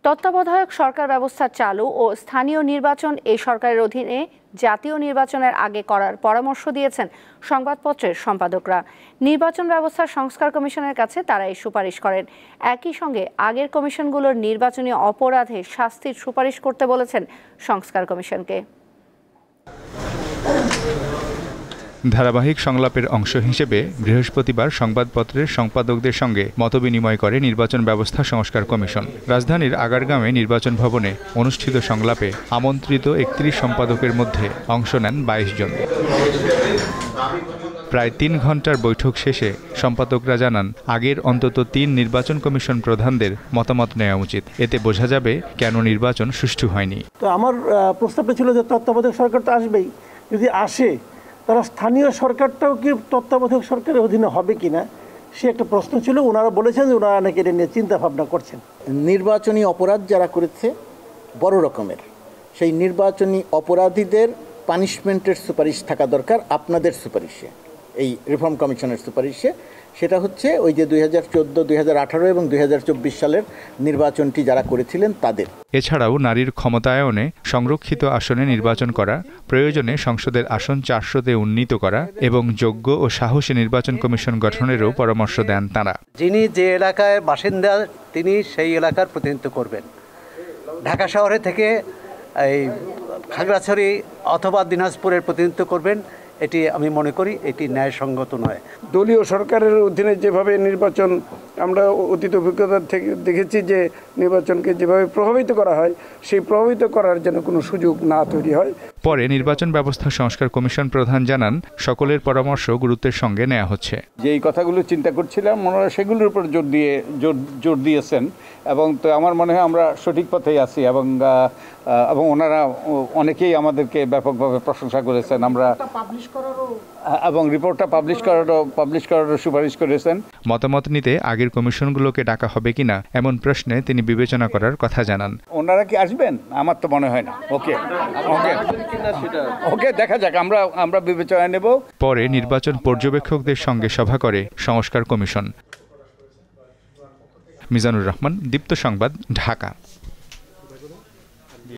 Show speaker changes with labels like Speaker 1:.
Speaker 1: তত্ত্বাবধায়ক সরকার ব্যবস্থা চালু ও স্থানীয় নির্বাচন এই সরকারের অধীনে জাতীয় নির্বাচনের আগে করার পরামর্শ দিয়েছেন সংবাদপত্রের সম্পাদকরা। নির্বাচন ব্যবস্থা সংস্কার কমিশনের কাছে তারা এই সুপারিশ করেন। একই সঙ্গে আগের কমিশনগুলোর নির্বাচনী অপরাধে শাস্তির সুপারিশ করতে বলেছেন সংস্কার কমিশনকে।
Speaker 2: ধারাবাহিক সংলাপের অংশ হিসেবে বৃহস্পতিবার সংবাদপত্রের সম্পাদকদের সঙ্গে মতবিনিময় করে নির্বাচন ব্যবস্থা সংস্কার কমিশন। রাজধানীর আগারগাঁওয়ে নির্বাচন ভবনে অনুষ্ঠিত সংলাপে আমন্ত্রিত ৩১ সম্পাদকের মধ্যে অংশ নেন ২২ জন। প্রায় ৩ ঘণ্টার বৈঠক শেষে সম্পাদকরা জানান, আগের অন্তত ৩ নির্বাচন কমিশন প্রধানদের মতামত নেওয়া উচিত। এতে বোঝা যাবে কেন নির্বাচন সুষ্ঠু হয়নি।
Speaker 3: তো আমার প্রস্তাবটা ছিল যে তত্ত্বাবধায়ক সরকার তো আসবেই, যদি আসে তারা স্থানীয় সরকারটাও কি তত্ত্বাবধায়ক সরকারের অধীনে হবে কিনা সে একটা প্রশ্ন ছিল। ওনারা বলেছেন যে ওনারা নাকি এটা নিয়ে চিন্তা ভাবনা করছেন।
Speaker 4: নির্বাচনী অপরাধ যারা করেছে বড় রকমের, সেই নির্বাচনী অপরাধীদের পানিশমেন্টের সুপারিশ থাকা দরকার আপনাদের সুপারিশে, এই রিফর্ম কমিশনের সুপারিশে। সেটা হচ্ছে ওই যে 2014, 2018 এবং 2024 সালের নির্বাচনটি যারা করেছিলেন তাদের।
Speaker 2: এছাড়াও নারীর ক্ষমতায়নে সংরক্ষিত আসনে নির্বাচন করা, প্রয়োজনে সংসদের আসন 400-তে উন্নীত করা এবং যোগ্য ও সাহসী নির্বাচন কমিশন গঠনেরও পরামর্শ দেন তাঁরা।
Speaker 5: যিনি যে এলাকায় বাসিন্দা তিনি সেই এলাকার প্রতিনিধিত্ব করবেন। ঢাকা শহরে থেকে এই খাগড়াছড়ি অথবা দিনাজপুরের প্রতিনিধিত্ব করবেন, এটি আমি মনে করি এটি ন্যায়সঙ্গত নয়।
Speaker 6: দলীয় সরকারের অধীনে যেভাবে নির্বাচন আমরা অতীত অভিজ্ঞতা থেকে দেখেছি যে নির্বাচনকে যেভাবে প্রভাবিত করা হয়, সেই প্রভাবিত করার জন্য কোনো সুযোগ না তৈরি হয়।
Speaker 2: পরে নির্বাচন ব্যবস্থা সংস্কার কমিশন প্রধান জানান, সকলের পরামর্শ গুরুত্বের সঙ্গে নেওয়া হচ্ছে।
Speaker 7: যে এই কথাগুলো চিন্তা করছিলাম ওনারা সেগুলোর উপর জোর দিয়েছেন এবং তো আমার মনে হয় আমরা সঠিক পথেই আছি এবং ওনারা অনেকেই আমাদেরকে ব্যাপকভাবে প্রশংসা করেছেন। আমরা এবং রিপোর্টটা পাবলিশ করারও সুপারিশ করেছেন।
Speaker 2: মতামত নিতে আগের কমিশনগুলোকে ডাকা হবে কিনা এমন প্রশ্নে তিনি বিবেচনা করার কথা জানান।
Speaker 7: ওনারা কি আসবেন? আমার তো মনে হয় না। ওকে দেখা যাক, আমরা বিবেচনায় নেব।
Speaker 2: পরে নির্বাচন পর্যবেক্ষকদের সঙ্গে সভা করে সংস্কার কমিশন। মিজানুর রহমান, দীপ্ত সংবাদ, ঢাকা।